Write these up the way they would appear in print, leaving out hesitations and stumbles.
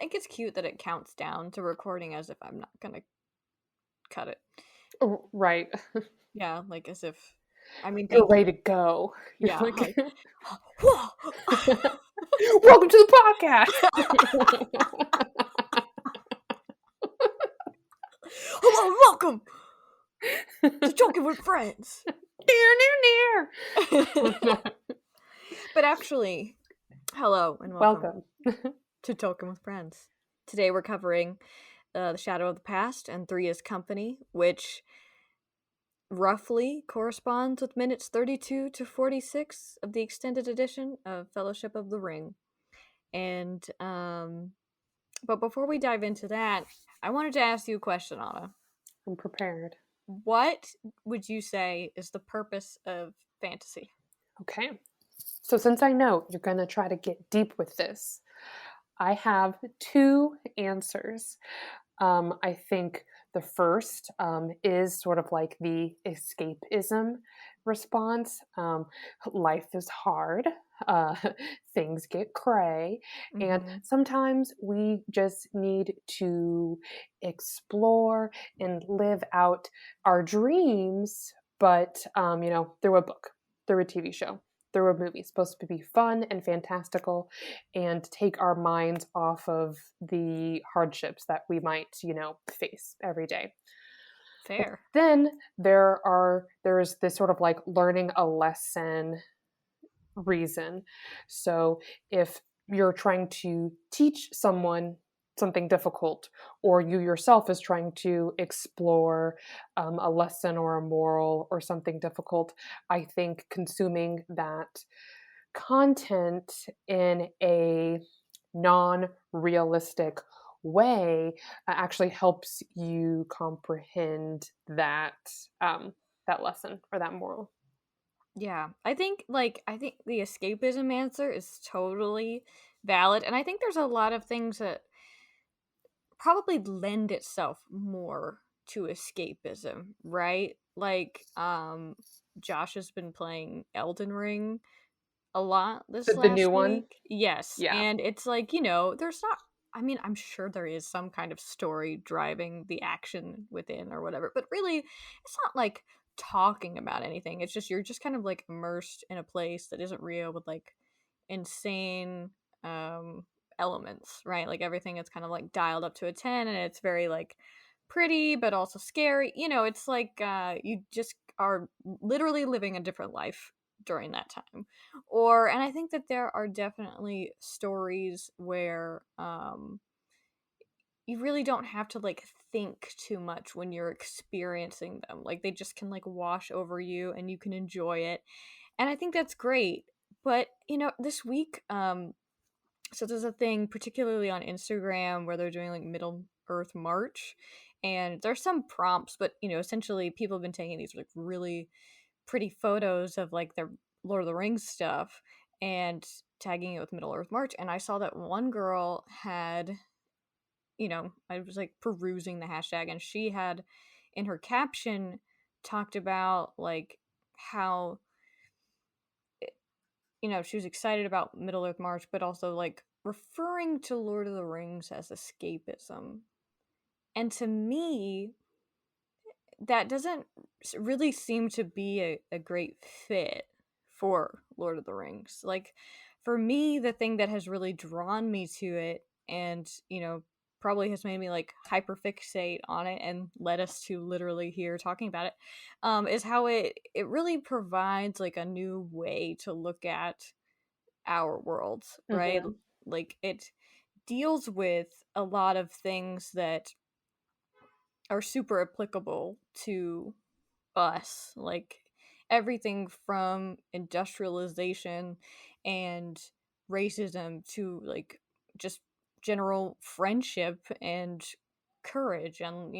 think it's cute that it counts down to recording as if I'm not gonna cut it. Oh, right. Yeah, like as if. I mean, You're thank ready you. to go. You're Yeah, like, like, whoa. welcome to the podcast. Hello, and welcome to Talking with Friends. Near, near, near. But actually, hello and welcome Welcome. to Talking with Friends. Today we're covering The Shadow of the Past and Three is Company, which roughly corresponds with minutes 32 to 46 of the extended edition of Fellowship of the Ring. And, but before we dive into that, I wanted to ask you a question, Anna. I'm prepared. What would you say is the purpose of fantasy? Okay. So since I know you're going to try to get deep with this, I have two answers. I think the first is sort of like the escapism response. Life is hard, uh, things get cray, and Mm-hmm. sometimes we just need to explore and live out our dreams, but through a book, through a TV show, through a movie. It's supposed to be fun and fantastical and take our minds off of the hardships that we might, face every day. But Fair. then there's this sort of like learning a lesson reason. So if you're trying to teach someone something difficult, or you yourself is trying to explore a lesson or a moral or something difficult, I think consuming that content in a non-realistic way actually helps you comprehend that lesson or that moral. Yeah. I think the escapism answer is totally valid. And I think there's a lot of things that probably lend itself more to escapism, right? Like, Josh has been playing Elden Ring a lot The, this the new last one, week. Yes. yeah. And it's like, there's not, I mean, I'm sure there is some kind of story driving the action within or whatever, but really, it's not like talking about anything. It's just, you're just kind of like immersed in a place that isn't real with like insane um elements, right? Like everything is kind of like dialed up to a 10 and it's very like pretty but also scary. It's like you just are literally living a different life during that time. And I think that there are definitely stories where you really don't have to like think too much when you're experiencing them. Like they just can like wash over you and you can enjoy it. And I think that's great. But this week, so there's a thing particularly on Instagram where they're doing like Middle Earth March, and there's some prompts, but essentially people have been taking these like really pretty photos of like their Lord of the Rings stuff and tagging it with Middle Earth March. And I saw that one girl had, I was like perusing the hashtag, and she had in her caption talked about like how she was excited about Middle Earth March, but also like referring to Lord of the Rings as escapism. And to me, that doesn't really seem to be a great fit for Lord of the Rings. Like, for me, the thing that has really drawn me to it and, probably has made me like hyperfixate on it and led us to literally here talking about it, is how it really provides like a new way to look at our worlds, right? Hmm. Like it deals with a lot of things that are super applicable to us, like everything from industrialization and racism to like just general friendship and courage and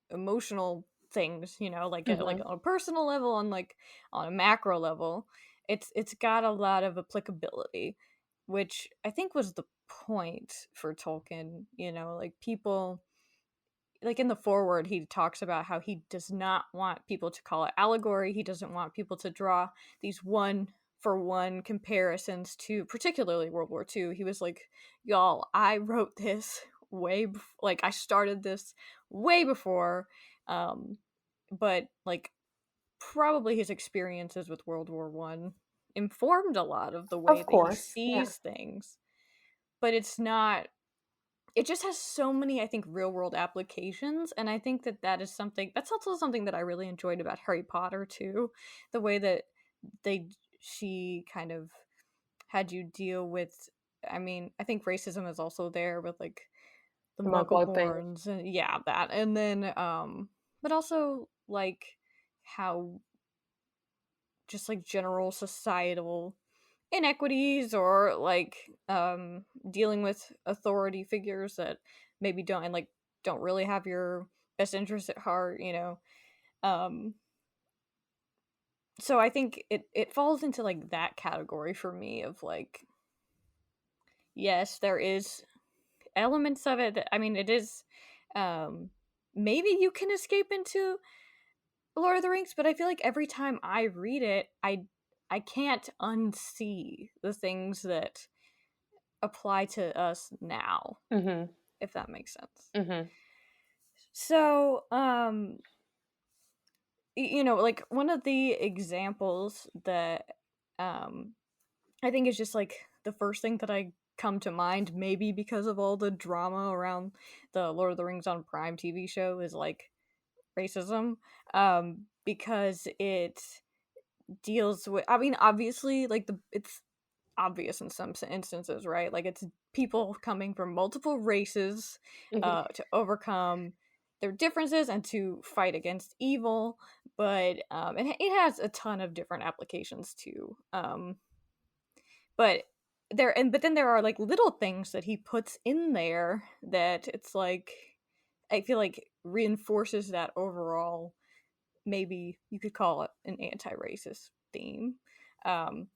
emotional things, like Hmm. on a personal level and like on a macro level. It's got a lot of applicability, which I think was the point for Tolkien. Like people, like in the foreword, he talks about how he does not want people to call it allegory. He doesn't want people to draw these one for one, comparisons to particularly World War II. He was like, y'all, I wrote this like I started this way before, um but like probably his experiences with World War One informed a lot of the way Of that he course, yeah. sees things. But it's not, it just has so many, I think, real world applications, and I think that that is something that's also something that I really enjoyed about Harry Potter too, the way that they she kind of had you deal with, I mean, I think racism is also there with like the The Muggle thing. Muggleborns and yeah, that. And then but also like how just like general societal inequities or like dealing with authority figures that maybe don't and like don't really have your best interest at heart, you know. um so I think it falls into like that category for me of like, yes, there is elements of it that, I mean, it is um maybe you can escape into Lord of the Rings, but I feel like every time I read it, I can't unsee the things that apply to us now, Mhm. if that makes sense. Mhm. So, you know, like one of the examples that um I think is just like the first thing that I come to mind, maybe because of all the drama around the Lord of the Rings on Prime TV show, is like racism. Because it deals with, I mean, obviously like it's obvious in some instances, right? Like it's people coming from multiple races Mhm. to overcome their differences and to fight against evil. But it has a ton of different applications too. But but then there are like little things that he puts in there that it's like, I feel like reinforces that overall, maybe you could call it an anti-racist theme. Um,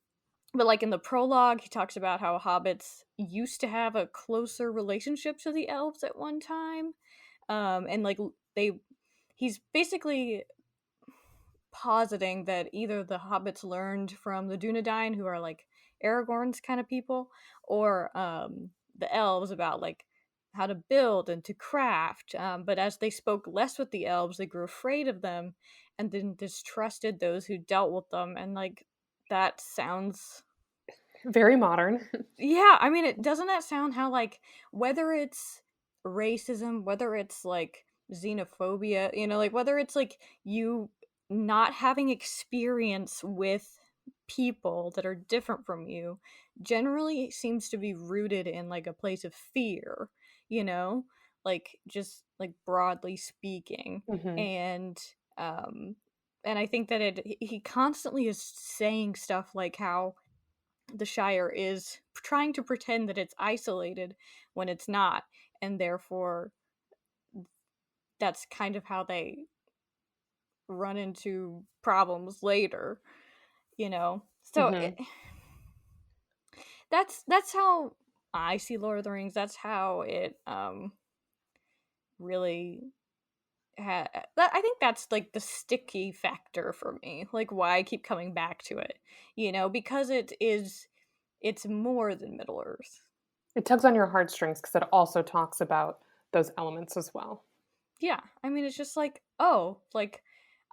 but like in the prologue, he talks about how hobbits used to have a closer relationship to the elves at one time, and like they, he's basically positing that either the hobbits learned from the Dunedain, who are like Aragorn's kind of people, or the elves about like how to build and to craft. But as they spoke less with the elves, they grew afraid of them and then distrusted those who dealt with them. And like that sounds, Very modern. yeah, I mean, it doesn't that sound how like, whether it's racism, whether it's like xenophobia, you know, like whether it's like you not having experience with people that are different from you, generally seems to be rooted in like a place of fear, you know, like just like broadly speaking. Mhm. And um and I think that he constantly is saying stuff like how the Shire is trying to pretend that it's isolated when it's not, and therefore that's kind of how they run into problems later, you know. So Mhm. that's how I see Lord of the Rings. That's how it really I think that's like the sticky factor for me, like why I keep coming back to it, you know, because it's more than Middle Earth. It tugs on your heartstrings because it also talks about those elements as well. Yeah, I mean, it's just like, oh, like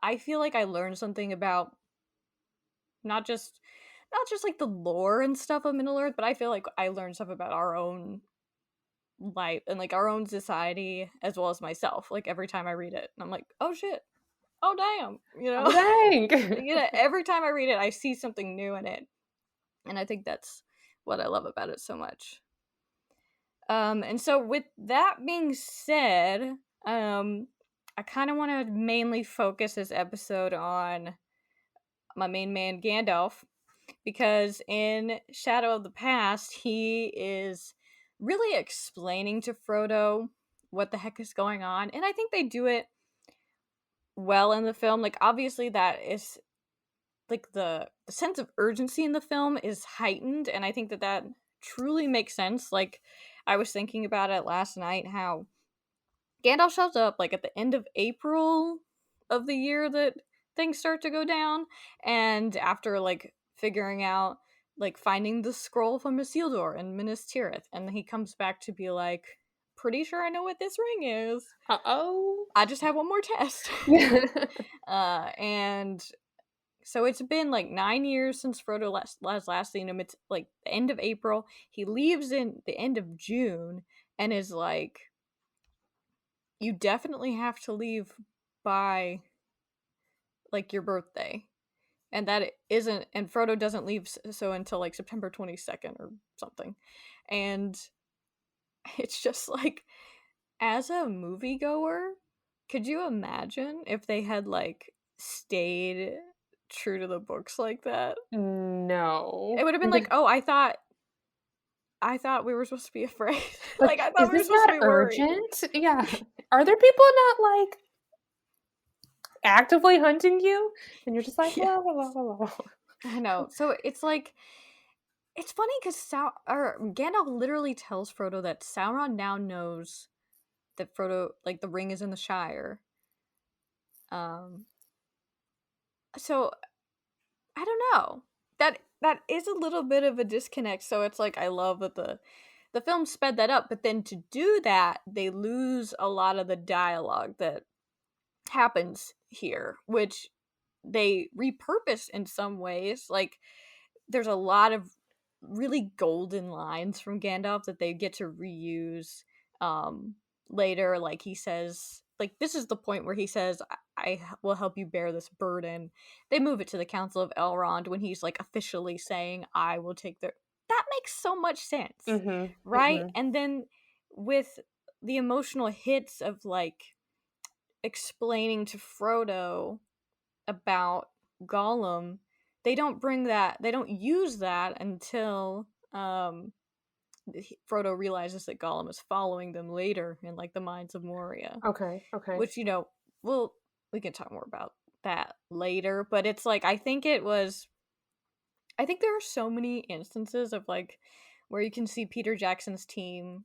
I feel like I learned something about not just not just like the lore and stuff of Middle Earth, but I feel like I learned stuff about our own life and like our own society as well as myself. Like every time I read it, and I'm like, oh shit, oh damn, you Oh, know. dang! You know, every time I read it, I see something new in it, and I think that's what I love about it so much. And so with that being said, I kind of want to mainly focus this episode on my main man Gandalf, because in Shadow of the Past, he is really explaining to Frodo what the heck is going on, and I think they do it well in the film. Like obviously that is like the sense of urgency in the film is heightened, and I think that that truly makes sense. Like I was thinking about it last night, how Gandalf shows up like at the end of April of the year that things start to go down, and after like figuring out, like, finding the scroll from Isildur in Minas Tirith, and he comes back to be like, pretty sure I know what this ring is. Uh-oh. I just have one more test. Yeah. And so it's been like 9 years since Frodo last seen him. It's like the end of April. He leaves in the end of June and is like, you definitely have to leave by like your birthday. And that isn't, and Frodo doesn't leave so until like September 22nd or something. And it's just like, as a moviegoer, could you imagine if they had like stayed true to the books like that? It No. would have been like, oh, I thought we were supposed to be afraid. Like, Like, I thought is we were this supposed to not be worried. urgent? Yeah. Are there people not, like, actively hunting you? And you're just like, Yeah, "La, la, la, la, la." I know. So it's like, it's funny because Gandalf literally tells Frodo that Sauron now knows that Frodo, like, the ring is in the Shire. Um, so I don't know. That is a little bit of a disconnect. So it's like, I love that the film sped that up, but then to do that, they lose a lot of the dialogue that happens here, which they repurpose in some ways. Like, there's a lot of really golden lines from Gandalf that they get to reuse um later. Like, he says, like, this is the point where he says, I will help you bear this burden. They move it to the Council of Elrond when he's like officially saying, I will take their, that makes so much sense, Mhm, right? mhm. And then with the emotional hits of like explaining to Frodo about Gollum, they don't use that until Frodo realizes that Gollum is following them later in like the Mines of Moria, Okay, okay. which, we'll we can talk more about that later, but it's like, I think there are so many instances of like where you can see Peter Jackson's team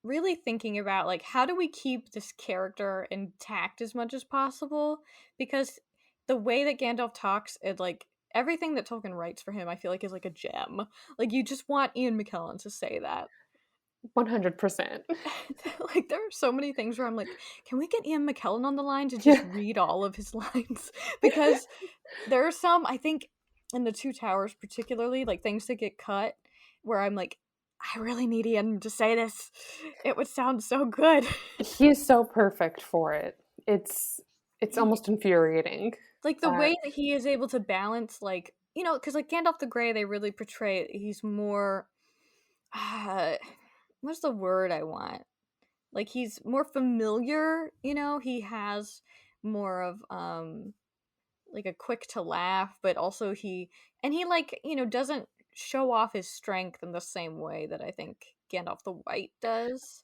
really thinking about like, how do we keep this character intact as much as possible, because the way that Gandalf talks, it like everything that Tolkien writes for him, I feel like, is like a gem. Like, you just want Ian McKellen to say that. 100%. Like, there are so many things where I'm like, can we get Ian McKellen on the line to just Yeah. read all of his lines? Because there are some, I think, in the Two Towers particularly, like things that get cut where I'm like, I really need Ian to say this. It would sound so good. He is so perfect for it. It's He, almost infuriating. like, the Uh, way that he is able to balance, like, because like Gandalf the Grey, they really portray he's more, uh, what's the word I want? Like, he's more familiar. He has more of like a quick to laugh, but also he like, doesn't show off his strength in the same way that I think Gandalf the White does.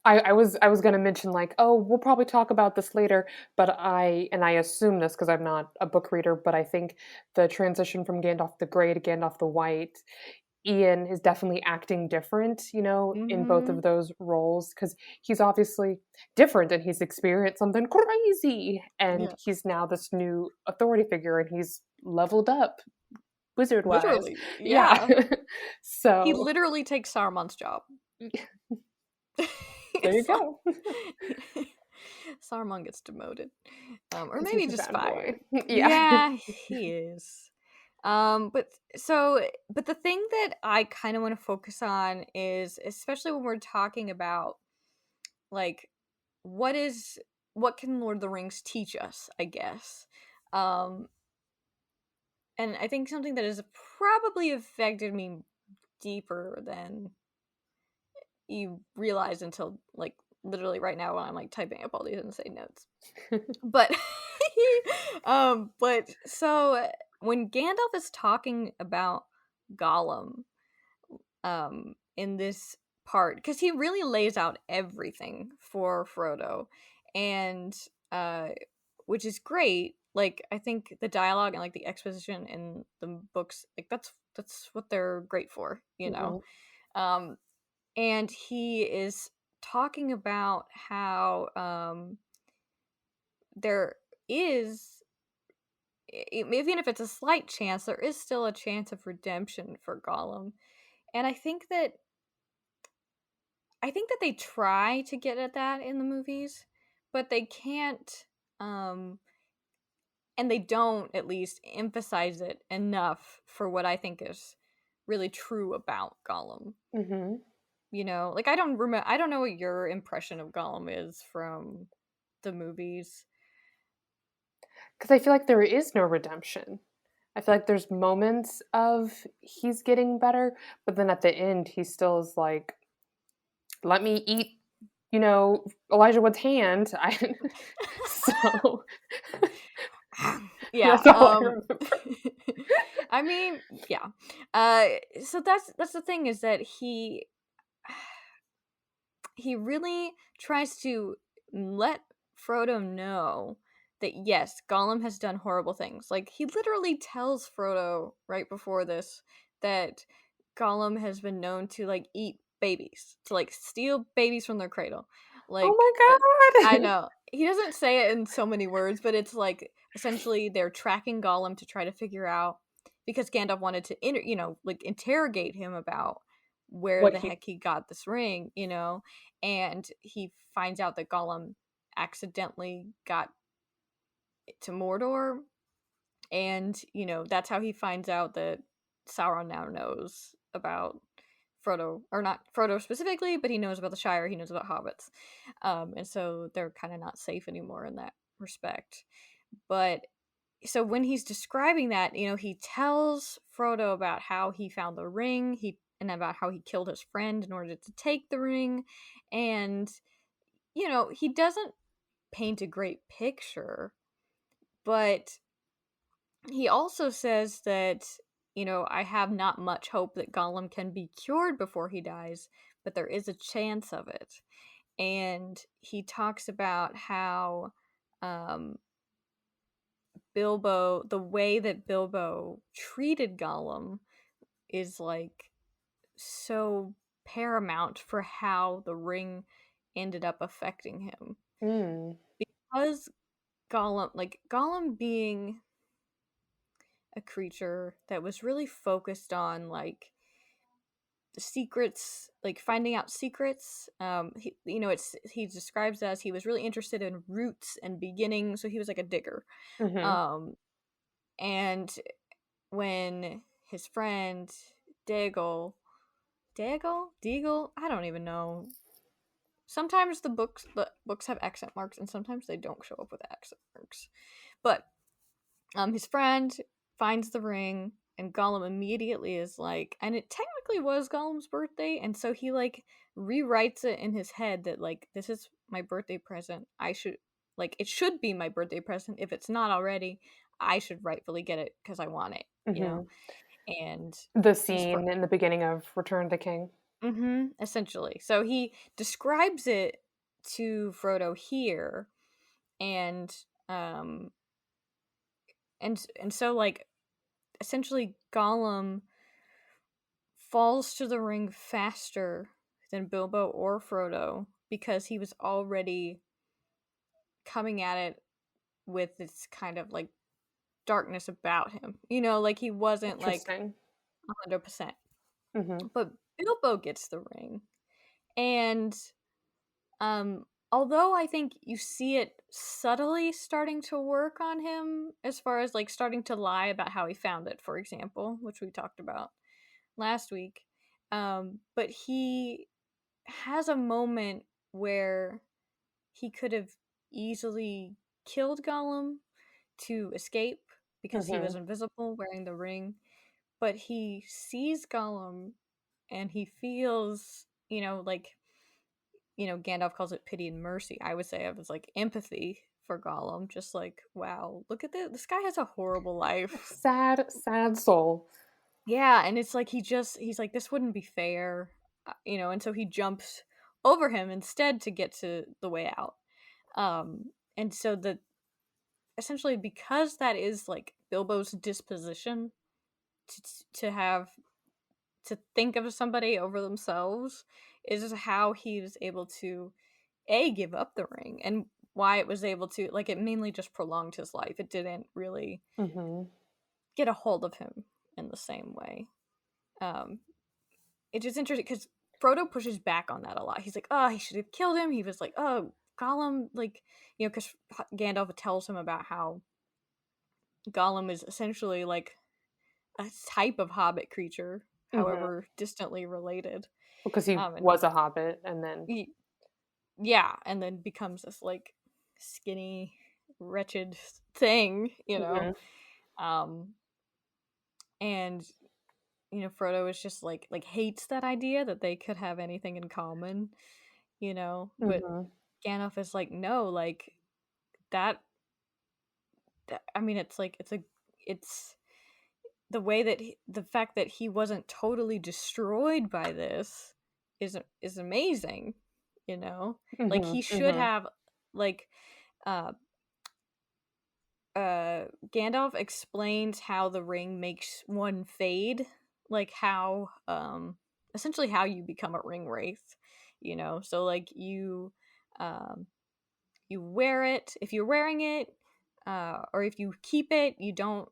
I was gonna mention, like, "Oh, we'll probably talk about this later," but I assume this because 'cause I'm not a book reader, but I think the transition from Gandalf the Grey to Gandalf the White, Ian is definitely acting different, in both Mm-hmm. of those roles because he's obviously different and he's experienced something crazy, and Yeah. he's now this new authority figure, and he's leveled up wizard-wise. Literally. Yeah. Yeah. He So, literally takes Saruman's job. there you So go. Saruman gets demoted. Or 'Cause maybe he's a just bad boy. fired. Yeah. Yeah, he is. But the thing that I kind of want to focus on is, especially when we're talking about like, what is what can Lord of the Rings teach us, I guess. Um and I think something that has probably affected me deeper than you realize until like literally right now when I'm like typing up all these insane notes. But but so when Gandalf is talking about Gollum in this part, because he really lays out everything for Frodo, and uh which is great. Like, I think the dialogue and like the exposition in the books, like, that's what they're great for, Mhm. um and he is talking about how there is even if it's a slight chance, there is still a chance of redemption for Gollum. And I think that they try to get at that in the movies, but they can't, um and they don't at least emphasize it enough for what I think is really true about Gollum. Mhm. Like I don't know what your impression of Gollum is from the movies. 'Cause I feel like there is no redemption. I feel like there's moments of he's getting better, but then at the end, he still is like, "Let me eat, Elijah Wood's hand." I so Yeah, that's all I remember. I mean, yeah. Uh so that's the thing, is that he really tries to let Frodo know that yes, Gollum has done horrible things. Like he literally tells Frodo right before this that Gollum has been known to like eat babies, to like steal babies from their cradle. Oh Like my I god! know. He doesn't say it in so many words, but it's like essentially they're tracking Gollum to try to figure out, because Gandalf wanted to like interrogate him about where What the he heck he got this ring, and he finds out that Gollum accidentally got to Mordor, and that's how he finds out that Sauron now knows about Frodo, or not Frodo specifically, but he knows about the Shire, he knows about hobbits, and so they're kind of not safe anymore in that respect. But so when he's describing that, he tells Frodo about how he found the ring, and about how he killed his friend in order to take the ring, and he doesn't paint a great picture, but he also says that, I have not much hope that Gollum can be cured before he dies, but there is a chance of it. And he talks about how um, the way that Bilbo treated Gollum is like so paramount for how the ring ended up affecting him. Mm, Because Gollum being a creature that was really focused on like secrets, like finding out secrets. He describes as he was really interested in roots and beginnings, so he was like a digger. mhm. Um, and when his friend Daigle, Deagle, I don't even know. Sometimes the books have accent marks, and sometimes they don't show up with accent marks. But his friend finds the ring, and Gollum immediately is like, and it technically was Gollum's birthday, and so he like rewrites it in his head that like this is my birthday present. It should be my birthday present. If it's not already, I should rightfully get it because I want it. Mhm. And The he's scene in the beginning of Return of the King. essentially. So he describes it to Frodo here, and um and so like essentially Gollum falls to the ring faster than Bilbo or Frodo because he was already coming at it with this kind of like darkness about him. Like he wasn't like Interesting. 100%. Mhm, But Bilbo gets the ring. And um although I think you see it subtly starting to work on him, as far as like starting to lie about how he found it, for example, which we talked about last week. But he has a moment where he could have easily killed Gollum to escape because he was mhm. invisible wearing the ring. But he sees Gollum and he feels, Gandalf calls it pity and mercy. I would say it was like empathy for Gollum, just like, wow, look at this. This guy has a horrible life. Sad, sad soul. Yeah, and it's like he's like, this wouldn't be fair, and so he jumps over him instead to get to the way out. And so the essentially, because that is like Bilbo's disposition to have to think of somebody over themselves, is how he was able to give up the ring. And why it was able to, like, it mainly just prolonged his life. It didn't really Mhm. get a hold of him in the same way. Um, it's just interesting because Frodo pushes back on that a lot. He's like, oh, he should have killed him. He was like, oh, Gollum, like, because Gandalf tells him about how Gollum is essentially like a type of hobbit creature, Mhm. however distantly related. Because he And was a hobbit and then he, yeah, and then becomes this like skinny, wretched thing, Mhm. Um, and Frodo is just like hates that idea that they could have anything in common, but Mhm. Gandalf is like, no, like that, I mean, it's the way that the fact that he wasn't totally destroyed by this is amazing, like Mhm. he should Mhm. have, like, uh Gandalf explains how the ring makes one fade, like how essentially how you become a ring wraith, so like um you wear it. If you're wearing it, or if you keep it, you don't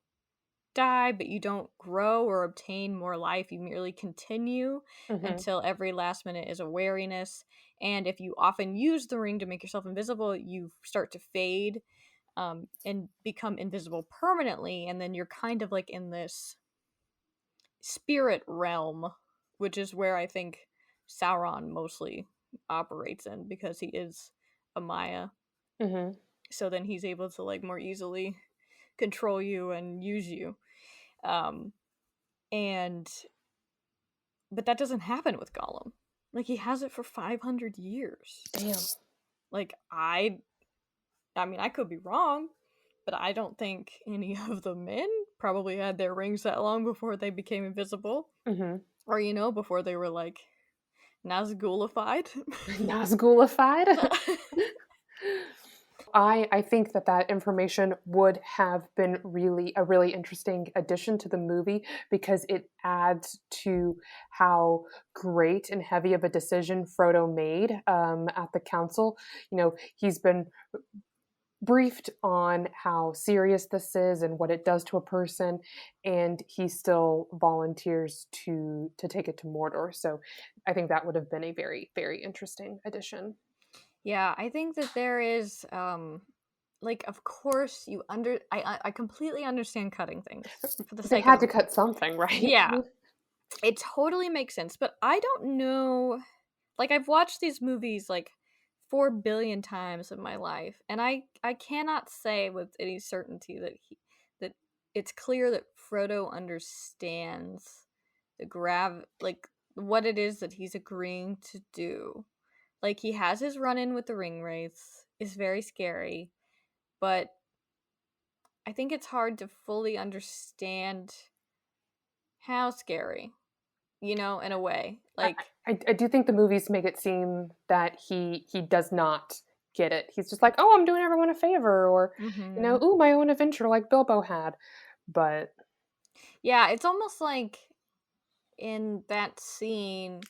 die, but you don't grow or obtain more life. You merely continue Mhm. until every last minute is a wariness. And if you often use the ring to make yourself invisible, you start to fade, and become invisible permanently. And then you're kind of like in this spirit realm, which is where I think Sauron mostly operates in because he is a Maya. Mhm. So then he's able to like more easily control you and use you. Um, and but that doesn't happen with Gollum. Like he has it for 500 years. Damn. Like I mean I could be wrong, but I don't think any of the men probably had their rings that long before they became invisible, Mhm. or before they were like Nazgulified. Nazgulified? I think that that information would have been really a really interesting addition to the movie because it adds to how great and heavy of a decision Frodo made at the council. He's been briefed on how serious this is and what it does to a person, and he still volunteers to take it to Mordor. So I think that would have been a very, very interesting addition. Yeah, I think that there is like, of course I completely understand cutting things for the They sake of had the to movie. cut something, right? Yeah, it totally makes sense, but I don't know, like I've watched these movies like 4 billion times in my life, and I cannot say with any certainty that it's clear that Frodo understands like what it is that he's agreeing to do. Like he has his run in with the ring wraiths, is very scary, but I think it's hard to fully understand how scary, in a way. I, Like, I do think the movies make it seem that he does not get it. He's just like, oh, I'm doing everyone a favor, or mhm. ooh, my own adventure, like Bilbo had. But Yeah, it's almost like in that scene,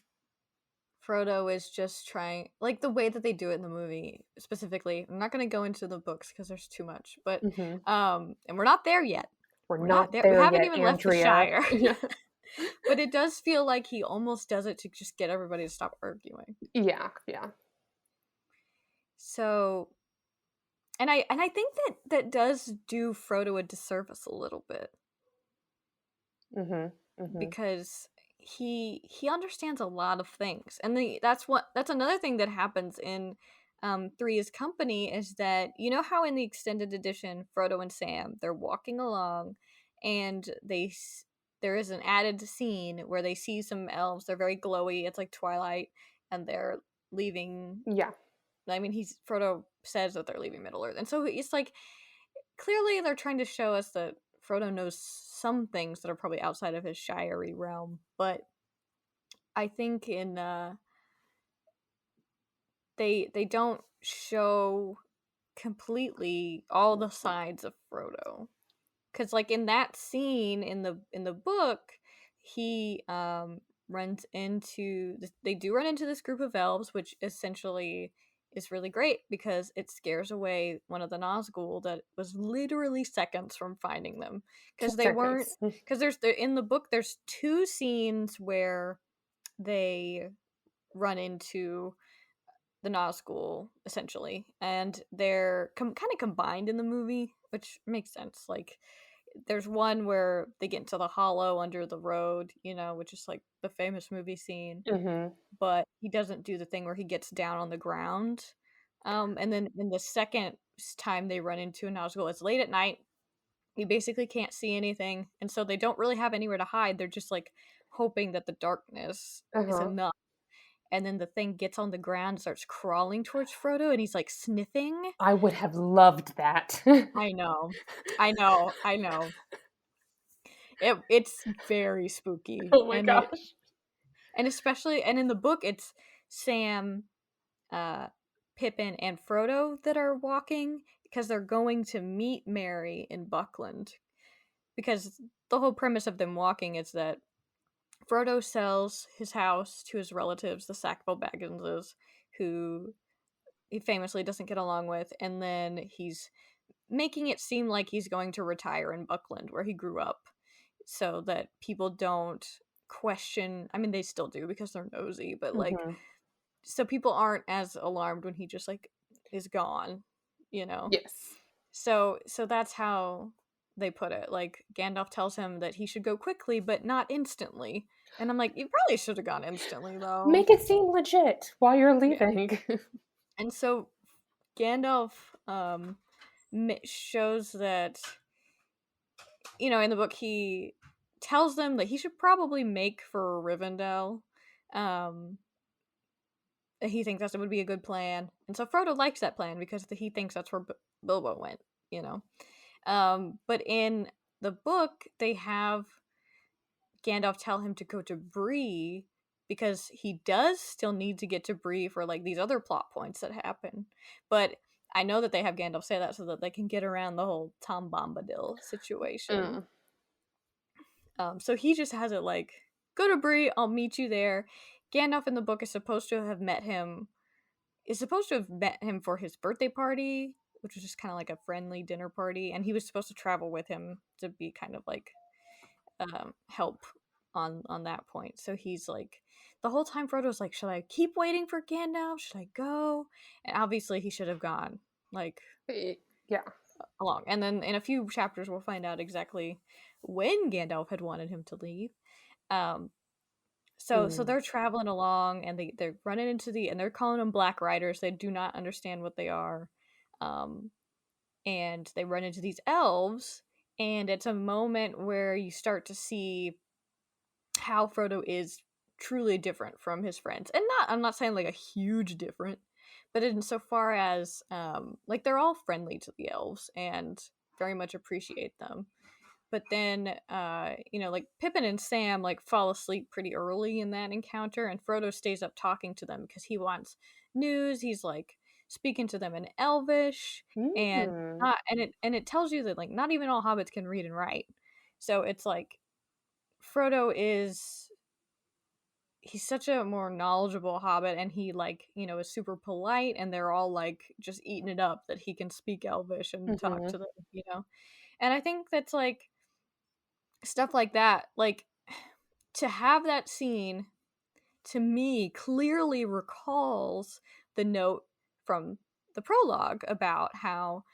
Frodo is just trying, like the way that they do it in the movie specifically. I'm not going to go into the books because there's too much, but mhm. and we're not there yet. We're We're not not there. We there haven't yet, even left the Andrea. Shire. But it does feel like he almost does it to just get everybody to stop arguing. Yeah, yeah. So, and I think that does do Frodo a disservice a little bit Mhm, mhm. because he understands a lot of things, and that's another thing that happens in Three's Company is that how in the extended edition Frodo and Sam they're walking along, and there is an added scene where they see some elves. They're very glowy. It's like Twilight, and they're leaving. Yeah. I mean, Frodo says that they're leaving Middle Earth, and so it's like clearly they're trying to show us that Frodo knows some things that are probably outside of his shirey realm, but I think in they don't show completely all the sides of Frodo. Cuz like in that scene in the book, he runs into they do run into this group of elves, which essentially is really great because it scares away one of the Nazgul that was literally seconds from finding them, because Just they weren't, seconds. because in the book there's two scenes where they run into the Nazgul essentially, and they're kind of combined in the movie, which makes sense. Like, there's one where they get into the hollow under the road, which is like the famous movie scene, Mhm. but he doesn't do the thing where he gets down on the ground. And then in the second time they run into a Nazgul, it's late at night. You basically can't see anything, and so they don't really have anywhere to hide. They're just like hoping that the darkness is Uh-huh. enough. And then the thing gets on the ground, starts crawling towards Frodo, and he's like sniffing. I would have loved that. I know, I know, I know. It's very spooky, Oh my gosh. and especially, and in the book it's Sam, uh, Pippin, and Frodo that are walking because they're going to meet Mary in Buckland. Because the whole premise of them walking is that Frodo sells his house to his relatives, the Sackville Bagginses, who he famously doesn't get along with, and then he's making it seem like he's going to retire in Buckland, where he grew up, so that people don't question. I mean, they still do because they're nosy, but like, Mhm. so people aren't as alarmed when he just like is gone, you know. Yes. So that's how they put it. Like, Gandalf tells him that he should go quickly, but not instantly. And I'm like, you probably should have gone instantly, though. Make it seem legit while you're Yeah. leaving. And so Gandalf shows that, in the book, he tells them that he should probably make for Rivendell. Um, he thinks that would be a good plan. And so Frodo likes that plan because he thinks that's where Bilbo went, you know. But in the book, they have Gandalf tell him to go to Bree because he does still need to get to Bree for like these other plot points that happen. But I know that they have Gandalf say that so that they can get around the whole Tom Bombadil situation. Mm. So he just has it like, go to Bree, I'll meet you there. Gandalf in the book is supposed to have met him. Is supposed to have met him for his birthday party, which was just kind of like a friendly dinner party, and he was supposed to travel with him to be kind of like help on that point. So he's like, the whole time Frodo's like, should I keep waiting for Gandalf? Should I go? And obviously he should have gone like Yeah. along. And then in a few chapters we'll find out exactly when Gandalf had wanted him to leave. Um, so Mm. they're traveling along, and they're running into and they're calling them Black Riders. They do not understand what they are. Um, and they run into these elves, and it's a moment where you start to see how Frodo is truly different from his friends. And I'm not saying like a huge different, but insofar as like, they're all friendly to the elves and very much appreciate them. But then like Pippin and Sam like fall asleep pretty early in that encounter, and Frodo stays up talking to them because he wants news. He's like speaking to them in Elvish, and Mm. not and it tells you that like not even all hobbits can read and write. So it's like Frodo is he's such a more knowledgeable hobbit, and he like is super polite, and they're all like just eating it up that he can speak Elvish and talk Mhm. to them. And I think that's like stuff like that, like, to have that scene, to me, clearly recalls the note from the prologue about how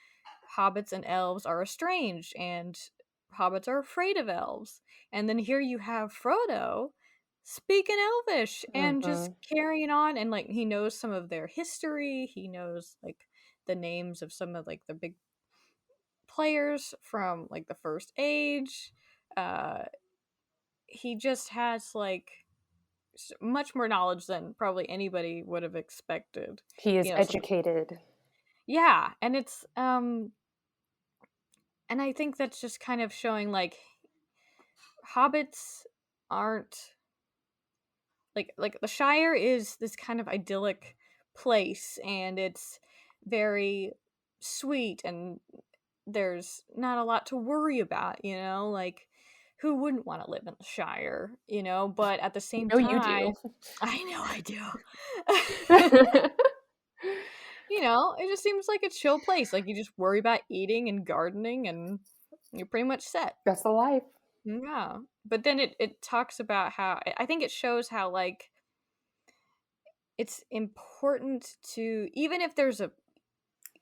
hobbits and elves are estranged, and hobbits are afraid of elves. And then here you have Frodo speaking Elvish and just Mhm. carrying on, and like he knows some of their history. He knows like the names of some of like the big players from like the First Age. Uh, he just has like much more knowledge than probably anybody would have expected. He is So educated. yeah, and I think that's just kind of showing like hobbits aren't like the Shire is this kind of idyllic place, and it's very sweet, and there's not a lot to worry about, like, who wouldn't want to live in the Shire, but at the same No, you time, do. I know I do. it just seems like a chill place. Like you just worry about eating and gardening, and you're pretty much set. That's the life. Yeah. But then it talks about how I think it shows how like it's important to, even if there's a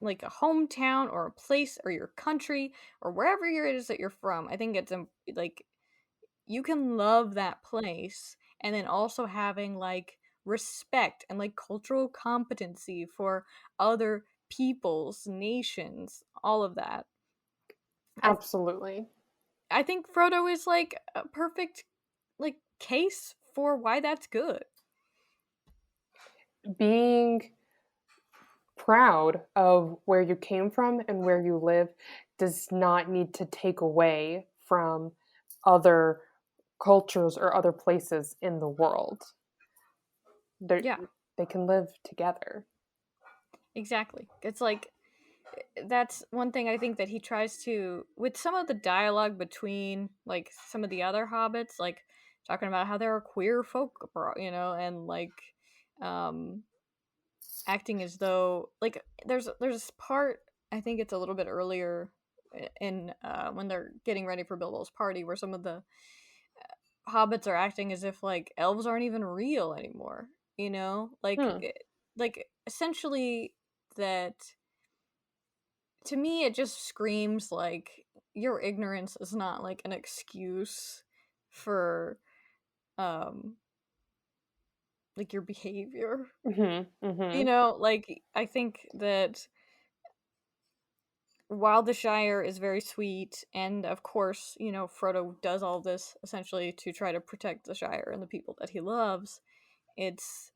like a hometown or a place or your country or wherever it is that you're from, I think it's like you can love that place and then also having like respect and like cultural competency for other peoples, nations, all of that. I Absolutely. I think Frodo is like a perfect like case for why that's good. Being proud of where you came from and where you live does not need to take away from other cultures or other places in the world. They Yeah, they can live together. exactly. It's like that's one thing I think that he tries to, with some of the dialogue between like some of the other hobbits, like talking about how there are queer folk, and like um acting as though like there's this part, I think it's a little bit earlier in when they're getting ready for Bilbo's party, where some of the hobbits are acting as if like elves aren't even real anymore, like Hmm. like essentially that. To me it just screams like your ignorance is not like an excuse for um like your behavior. Mhm. Mhm. Like I think that while the Shire is very sweet, and of course, Frodo does all this essentially to try to protect the Shire and the people that he loves, it's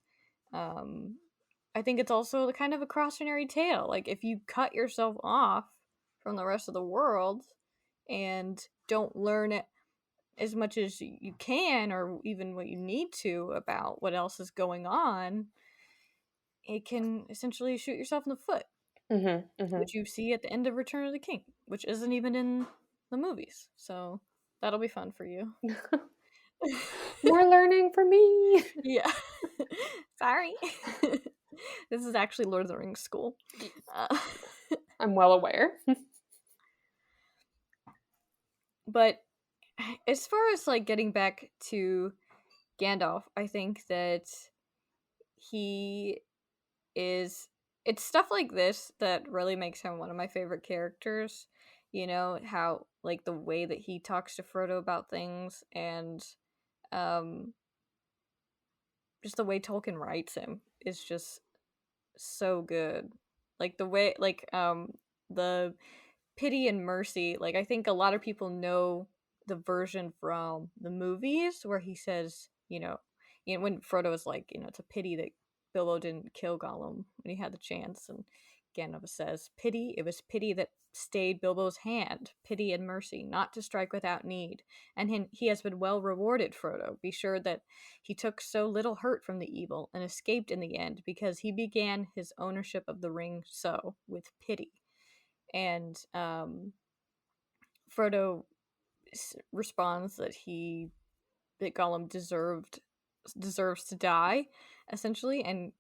um I think it's also kind of a cautionary tale. Like if you cut yourself off from the rest of the world and don't learn it as much as you can, or even what you need to, about what else is going on, it can essentially shoot yourself in the foot, Mhm. Mhm. which you see at the end of Return of the King, which isn't even in the movies. So that'll be fun for you. More learning for me. Yeah. Sorry. This is actually Lord of the Rings school. Uh, I'm well aware. but as far as like getting back to Gandalf, I think that he is it's stuff like this that really makes him one of my favorite characters. How like the way that he talks to Frodo about things, and um just the way Tolkien writes him is just so good. Like the way the pity and mercy, like I think a lot of people know the version from the movies where he says, when Frodo is like, it's a pity that Bilbo didn't kill Gollum when he had the chance, and Gandalf says, "Pity, it was pity that stayed Bilbo's hand, pity and mercy, not to strike without need. And he has been well rewarded, Frodo. Be sure that he took so little hurt from the evil and escaped in the end, because he began his ownership of the ring so, with pity." And Frodo responds that Gollum deserves to die, essentially, and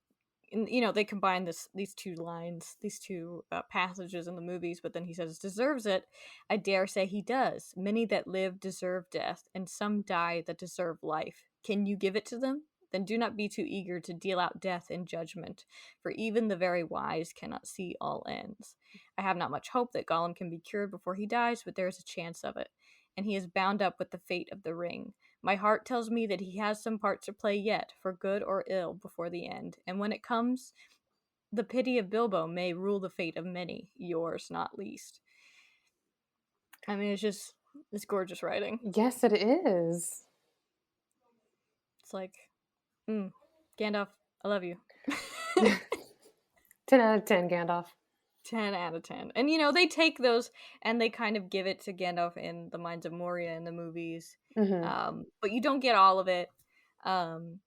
they combine these two lines, these two passages in the movies, but then he says deserves it. I dare say he does. Many that live deserve death, and some die that deserve life. Can you give it to them? Then do not be too eager to deal out death in judgment, for even the very wise cannot see all ends. I have not much hope that Gollum can be cured before he dies, but there is a chance of it, and he is bound up with the fate of the ring. My heart tells me that he has some part to play yet, for good or ill, before the end, and when it comes, the pity of Bilbo may rule the fate of many, yours not least. I mean, it's gorgeous writing. Yes, it is. It's like, Gandalf, I love you. 10 out of 10, Gandalf. 10 out of 10. And they take those and they kind of give it to Gandalf in the Mines of Moria in the movies. Mhm. But you don't get all of it. Um,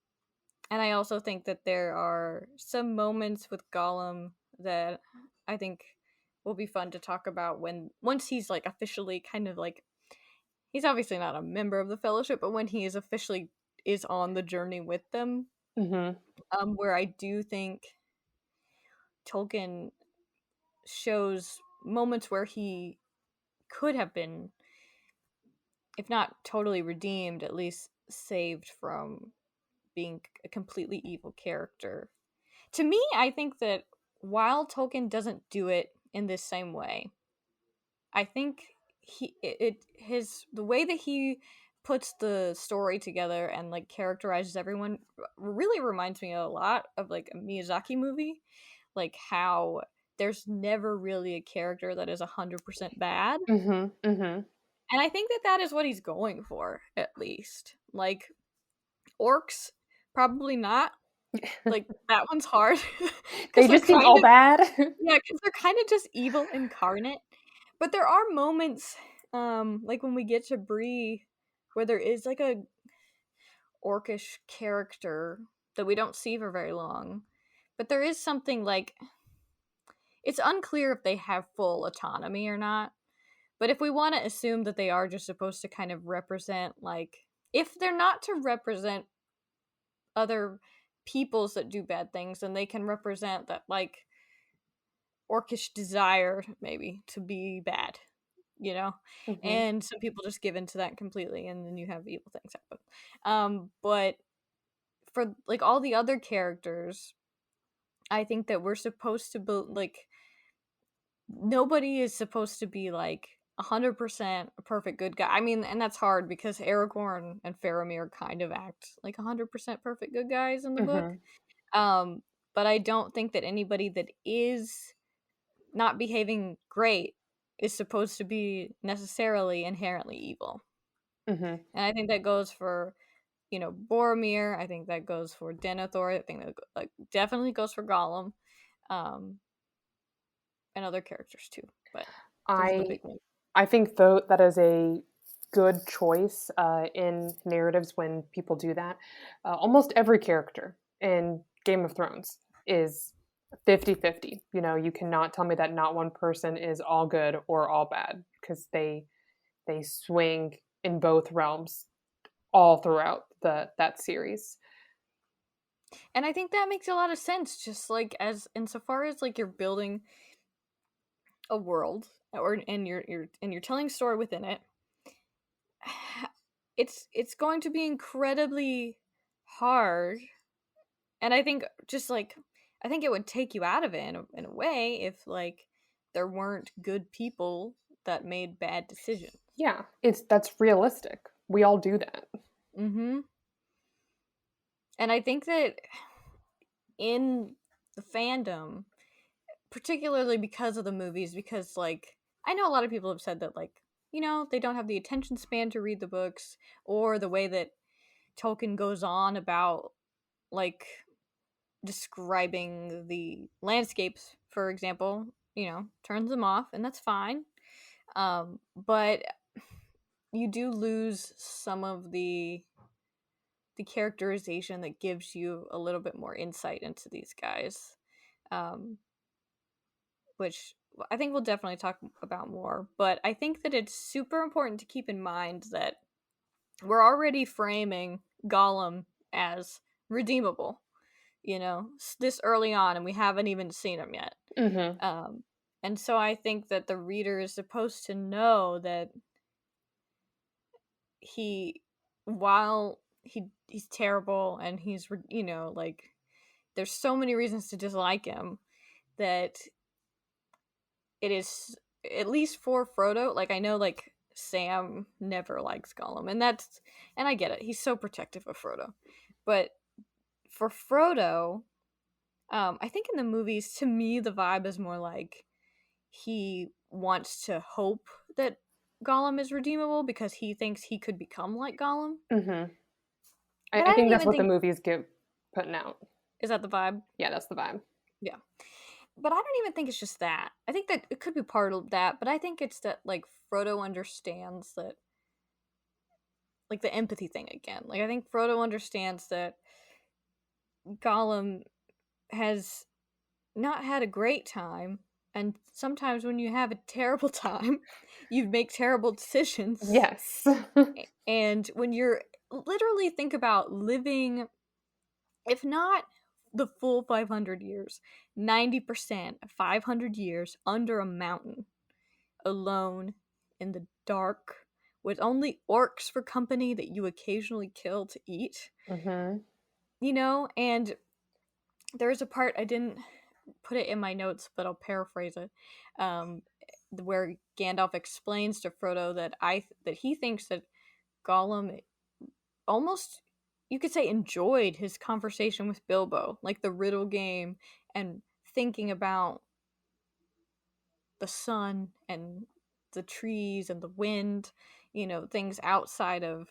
and I also think that there are some moments with Gollum that I think will be fun to talk about once he's like officially kind of like, he's obviously not a member of the Fellowship, but when he is officially is on the journey with them, Mhm. where I do think Tolkien shows moments where he could have been, if not totally redeemed, at least saved from being a completely evil character. To me, I think that while Tolkien doesn't do it in this same way, I think the way that he puts the story together and like characterizes everyone really reminds me a lot of like a Miyazaki movie, like how there's never really a character that is 100% bad. Mhm. Mhm. And I think that that is what he's going for, at least. Like, orcs, probably not. Like, that one's hard. Because They they're just seem kind all of, bad. yeah, because they're kind of just evil incarnate. But there are moments, like when we get to Bree, where there is like a orcish character that we don't see for very long. But there is something like, it's unclear if they have full autonomy or not. But if we want to assume that they are just supposed to kind of represent, like, if they're not to represent other peoples that do bad things, then they can represent that, like, orcish desire, maybe, to be bad, you know? Mhm. And some people just give into that completely, and then you have evil things happen. But for, like, all the other characters, I think that we're supposed to build, like, nobody is supposed to be like 100% a perfect good guy. I mean, and that's hard because Aragorn and Faramir kind of act like 100% perfect good guys in the book. Mhm. Um, but I don't think that anybody that is not behaving great is supposed to be necessarily inherently evil. Mhm. And I think that goes for, Boromir. I think that goes for Denethor. I think that like definitely goes for Gollum, um, and other characters too. But those are the I big ones. I think though that is a good choice in narratives when people do that. Almost every character in Game of Thrones is 50-50. You know, you cannot tell me that not one person is all good or all bad because they swing in both realms all throughout that series. And I think that makes a lot of sense, just like as insofar as like you're building a world or and you're telling a story within it. It's going to be incredibly hard, and I think just like I think it would take you out of it in a way if like there weren't good people that made bad decisions. Yeah, that's realistic. We all do that. Mm-hmm. And I think that in the fandom, particularly because of the movies, because like I know a lot of people have said that like they don't have the attention span to read the books, or the way that Tolkien goes on about like describing the landscapes, for example, turns them off, and that's fine. But you do lose some of the characterization that gives you a little bit more insight into these guys. Um, which I think we'll definitely talk about more. But I think that it's super important to keep in mind that we're already framing Gollum as redeemable, this early on, and we haven't even seen him yet. Mhm. Um, and so I think that the reader is supposed to know that he, while he's terrible and he's, like, there's so many reasons to dislike him, that it is, at least for Frodo, like I know like Sam never likes Gollum, and I get it. He's so protective of Frodo. But for Frodo, I think in the movies, to me the vibe is more like he wants to hope that Gollum is redeemable because he thinks he could become like Gollum. Mhm. But I I think don't that's even what the think, movies get putting out. is that the vibe? Yeah, that's the vibe. Yeah. But I don't even think it's just that. I think that it could be part of that, but I think it's that like Frodo understands that, like, the empathy thing again. Like I think Frodo understands that Gollum has not had a great time, and sometimes when you have a terrible time, you make terrible decisions. Yes. And when you're literally think about living, if not the full 500 years. 90% of 500 years under a mountain, alone in the dark, with only orcs for company that you occasionally kill to eat. Mm-hmm. And there's a part I didn't put it in my notes, but I'll paraphrase it, um, where Gandalf explains to Frodo that he thinks that Gollum almost, you could say, enjoyed his conversation with Bilbo, like the riddle game and thinking about the sun and the trees and the wind, things outside of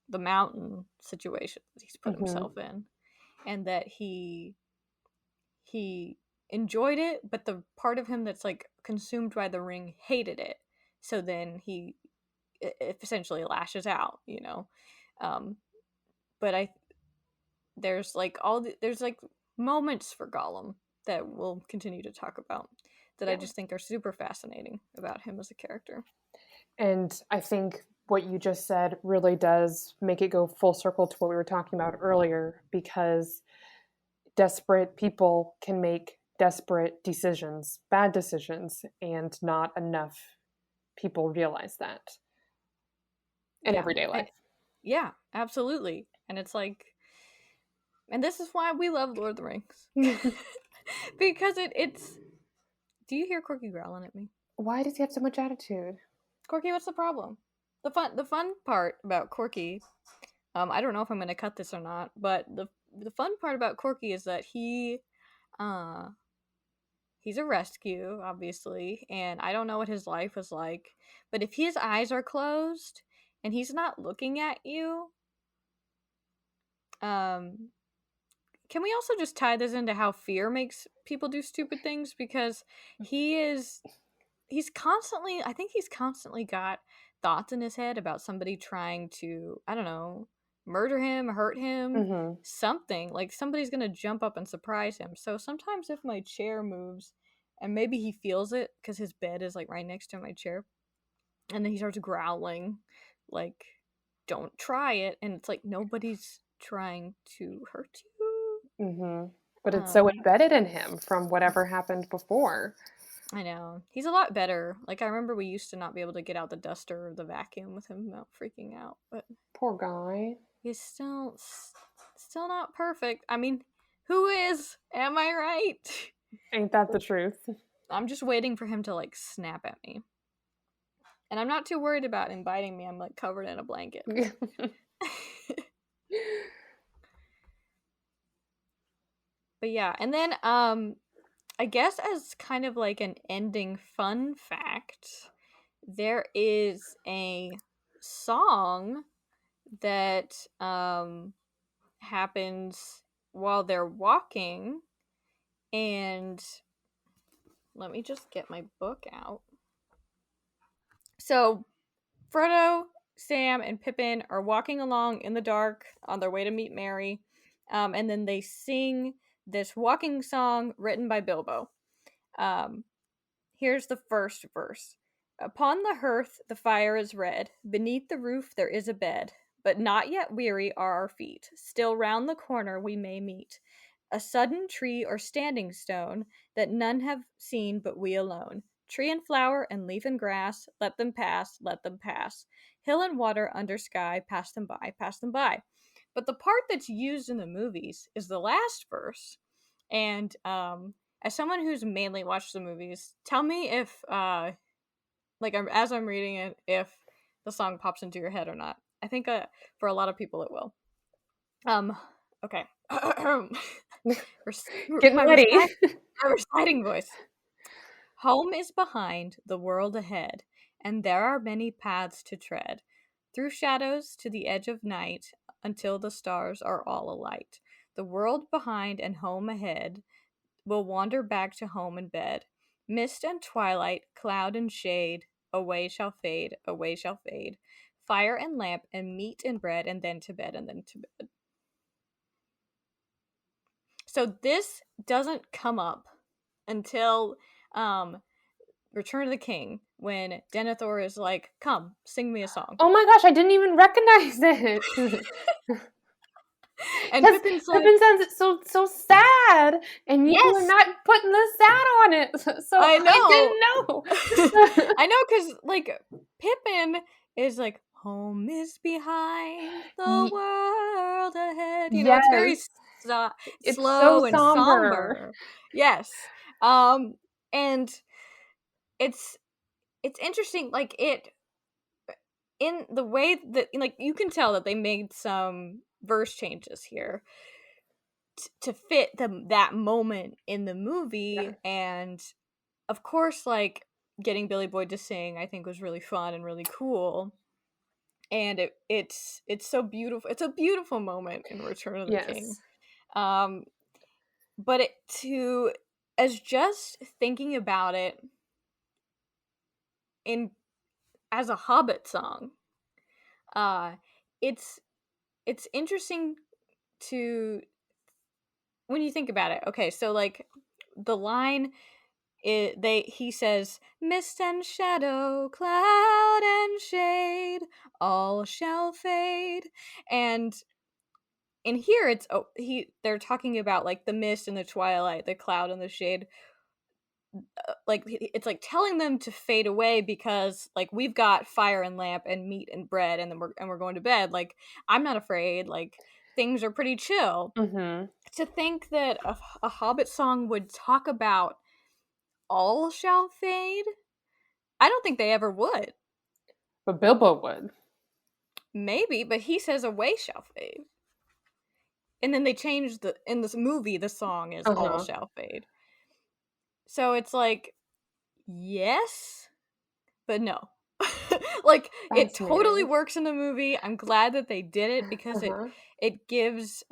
the mountain situation that he's put Mm-hmm. himself in, and that he enjoyed it, but the part of him that's like consumed by the ring hated it. So then he essentially lashes out. Um, but there's like moments for Gollum that we'll continue to talk about that I Yeah. just think are super fascinating about him as a character. And I think what you just said really does make it go full circle to what we were talking about earlier, because desperate people can make desperate decisions, bad decisions, and not enough people realize that in Yeah. everyday life. Yeah, absolutely. And it's like, and this is why we love Lord of the Rings. Because it's do you hear Corky growling at me? Why does he have so much attitude? Corky, what's the problem? The fun part about Corky, I don't know if I'm gonna cut this or not, but the fun part about Corky is that uh he's a rescue, obviously, and I don't know what his life was like, but if his eyes are closed and he's not looking at you, um can we also just tie this into how fear makes people do stupid things? Because he's constantly, I think he's constantly got thoughts in his head about somebody trying to, I don't know, murder him, hurt him, Mm-hmm. something. Like somebody's gonna jump up and surprise him. So sometimes if my chair moves, and maybe he feels it because his bed is like right next to my chair, and then he starts growling, like, don't try it. And it's like, nobody's trying to hurt you. Mm-hmm. But it's so Um, embedded in him from whatever happened before. I know. He's a lot better. Like, I remember we used to not be able to get out the duster or the vacuum with him not freaking out, but Poor guy. he's still not perfect. I mean, who is? Am I right? Ain't that the truth? I'm just waiting for him to like snap at me. And I'm not too worried about him biting me. I'm like covered in a blanket. But yeah, and then I guess as kind of like an ending fun fact, there is a song that happens while they're walking, and let me just get my book out. So Frodo, Sam, and Pippin are walking along in the dark on their way to meet Merry, and then they sing this walking song written by Bilbo. um, Here's the first verse. Upon the hearth the fire is red, beneath the roof there is a bed, but not yet weary are our feet, still round the corner we may meet. A sudden tree or standing stone that none have seen but we alone. Tree and flower and leaf and grass, let them pass, let them pass. Hill and water under sky, pass them by, pass them by. But the part that's used in the movies is the last verse. And as someone who's mainly watched the movies, tell me if as I'm reading it, if the song pops into your head or not. I think for a lot of people it will. Okay. Getting my, ready. my reciting voice. Home is behind, the world ahead, and there are many paths to tread, through shadows to the edge of night, until the stars are all alight. The world behind and home ahead will wander back to home and bed. Mist and twilight, cloud and shade, away shall fade, away shall fade. Fire and lamp, and meat and bread, and then to bed, and then to bed. So this doesn't come up until Return of the King, when Denethor is like, "Come, sing me a song." Oh my gosh, I didn't even recognize it. And Because Pippin's like, Pippin sounds so sad, and you were yes, not putting the sad on it, so I I know. didn't know. I know, because, like, Pippin is like, home is behind, the Ye world ahead. You know, it's very Yes, it's so slow and somber. somber. Yes. Um, and it's it's interesting, like, it in the way that, like, you can tell that they made some verse changes here to fit that moment in the Yeah. movie. And of course, like, getting Billy Boyd to sing, I think, was really fun and really cool. And it's so beautiful. It's a beautiful moment in Return of the King. Yes. Um, but it to as just thinking about it in as a Hobbit song, uh, it's it's interesting to when you think about it. Okay, so, like, the line he says, "Mist and shadow, cloud and shade, all shall fade." And in here it's they're talking about, like, the mist and the twilight, the cloud and the shade. Like, it's like telling them to fade away because, like, we've got fire and lamp and meat and bread, and then we're going to bed. Like, I'm not afraid. Like, things are pretty chill. Mhm. To think that a Hobbit song would talk about all shall fade, I don't think they ever would. But Bilbo would. Maybe, but he says away shall fade. And then they changed in this movie the song is all Uh-huh. shall fade. So it's like, yes, but no. Like, it totally Fascinating. works in the movie. I'm glad that they did it because it Uh-huh. it gives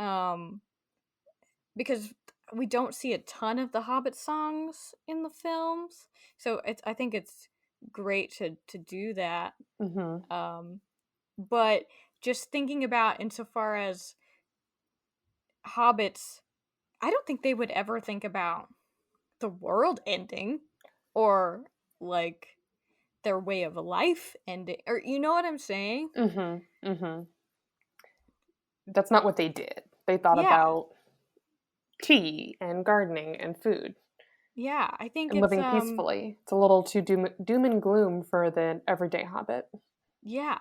because we don't see a ton of the Hobbit songs in the films. So I think it's great to do that. Mhm. Um but just thinking about insofar as hobbits, I don't think they would ever think about the world ending or, like, their way of life ending, or you know what I'm saying? Mhm. Mhm. That's not what they did. They thought Yeah. about tea and gardening and food Yeah, I think and it's living peacefully. It's a little too doom and gloom for the everyday hobbit. yeah.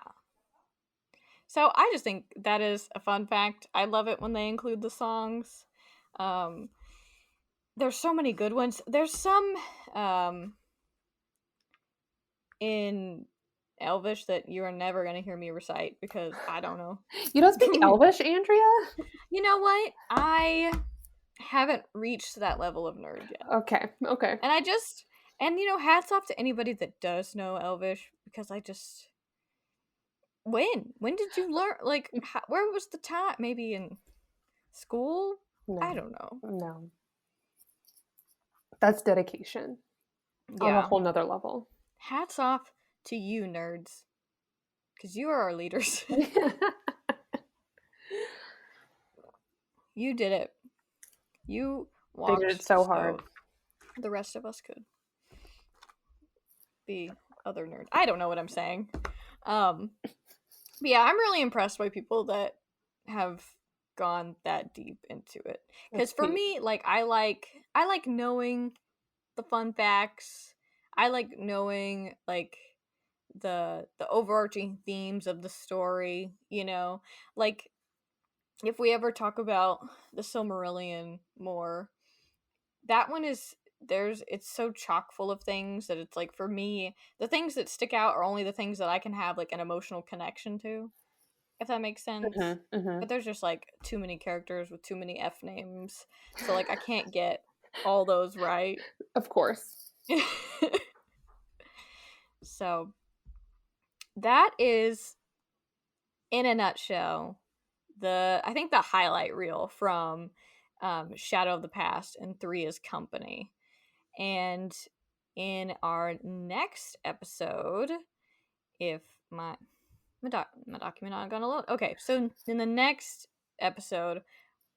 So I just think that is a fun fact. I love it when they include the songs. Um there's so many good ones. There's some um in Elvish that you are never going to hear me recite because I don't know. You don't speak Elvish, Andrea? You know what? I haven't reached that level of nerd yet. Okay. Okay. And hats off to anybody that does know Elvish because I just when did you learn, like, where was the time? Maybe in school? I No. don't know. No. That's dedication on a Yeah. whole nother level. Hats off to you nerds cuz you are our leaders. You did it. You They did it walked so hard. so the rest of us could be other nerds. I don't know what I'm saying. Um But yeah, I'm really impressed by people that have gone that deep into it. That's Because for sweet. me, like, I like knowing the fun facts. I like knowing, like, the overarching themes of the story. Like, if we ever talk about the Silmarillion more, that one is there's it's so chock full of things that it's like, for me, the things that stick out are only the things that I can have, like, an emotional connection to, if that makes sense. Mhm. Mhm. But there's just, like, too many characters with too many F names. So, like, I can't get all those right. Of course. So, that is, in a nutshell, I think the highlight reel from Shadow of the Past and Three is Company. And in our next episode, if my document not gonna load. Okay, so in the next episode,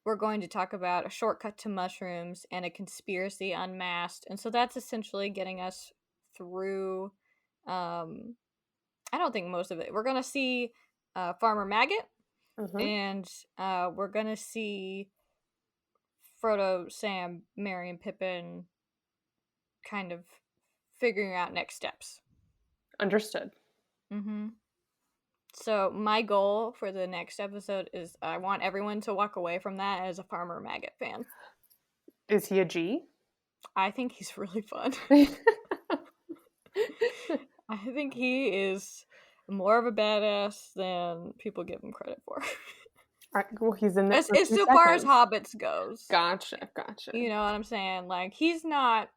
we're going to talk about a shortcut to mushrooms and a conspiracy unmasked. And so that's essentially getting us through. I don't think most of it. We're gonna see Farmer Maggot. Mhm. and we're gonna see Frodo, Sam, Merry, and Pippin kind of figuring out next steps. Understood. Mm-hmm. So my goal for the next episode is I want everyone to walk away from that as a Farmer Maggot fan. Is he a G? I think he's really fun. I think he is more of a badass than people give him credit for. Well, he's in it for As 2 so far as seconds. hobbits goes. Gotcha, gotcha. You know what I'm saying? Like, he's not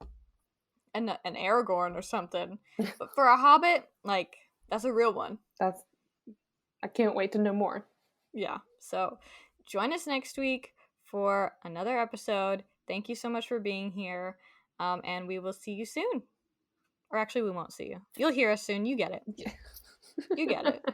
an Aragorn or something. But for a hobbit, like, that's a real one. That's I can't wait to know more. Yeah. So join us next week for another episode. Thank you so much for being here. And we will see you soon. Or actually, we won't see you. You'll hear us soon. You get it. Yeah. You get it.